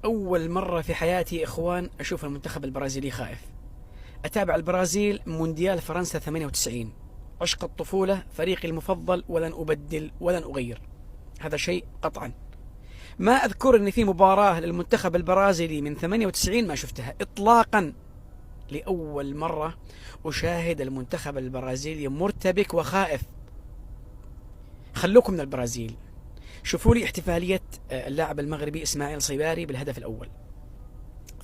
أول مرة في حياتي يا إخوان أشوف المنتخب البرازيلي خائف. أتابع البرازيل مونديال فرنسا 98، عشق الطفولة، فريقي المفضل، ولن أبدل ولن أغير، هذا شيء قطعا. ما أذكر أن في مباراة للمنتخب البرازيلي من 98 ما شفتها إطلاقا. لأول مرة أشاهد المنتخب البرازيلي مرتبك وخائف. خلوكم من البرازيل، شوفوا لي احتفالية اللاعب المغربي إسماعيل صيباري بالهدف الأول.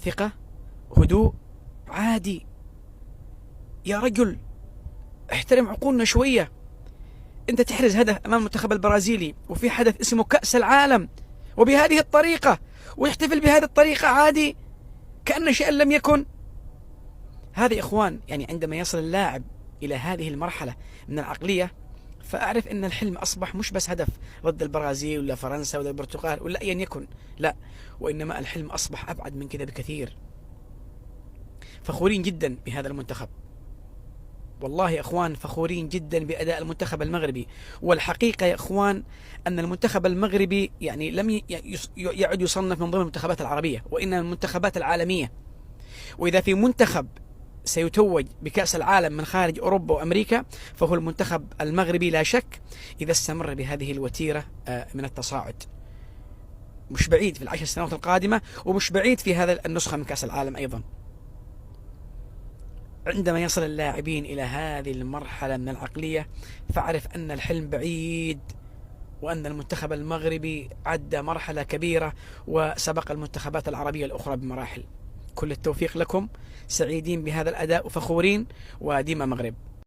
ثقة، هدوء، عادي. يا رجل احترم عقولنا شوية. انت تحرز هدف امام المنتخب البرازيلي وفي حدث اسمه كأس العالم وبهذه الطريقة، ويحتفل بهذه الطريقة عادي كأن شيئا لم يكن. هذا يا اخوان يعني عندما يصل اللاعب الى هذه المرحلة من العقلية، فأعرف أن الحلم أصبح مش بس هدف ضد البرازيل ولا فرنسا ولا البرتغال ولا أيا يكن، لا، وإنما الحلم أصبح أبعد من كذا بكثير. فخورين جدا بهذا المنتخب، والله يا إخوان فخورين جدا بأداء المنتخب المغربي. والحقيقة يا إخوان أن المنتخب المغربي يعني لم يعد يصنف من ضمن المنتخبات العربية، وإنما المنتخبات العالمية. وإذا في منتخب سيتوج بكأس العالم من خارج أوروبا وأمريكا فهو المنتخب المغربي لا شك، إذا استمر بهذه الوتيرة من التصاعد. مش بعيد في ال10 سنوات القادمة، ومش بعيد في هذا النسخة من كأس العالم أيضا. عندما يصل اللاعبين إلى هذه المرحلة من العقلية فاعرف أن الحلم بعيد، وأن المنتخب المغربي عدى مرحلة كبيرة وسبق المنتخبات العربية الأخرى بمراحل. كل التوفيق لكم، سعيدين بهذا الأداء وفخورين، وديما مغرب.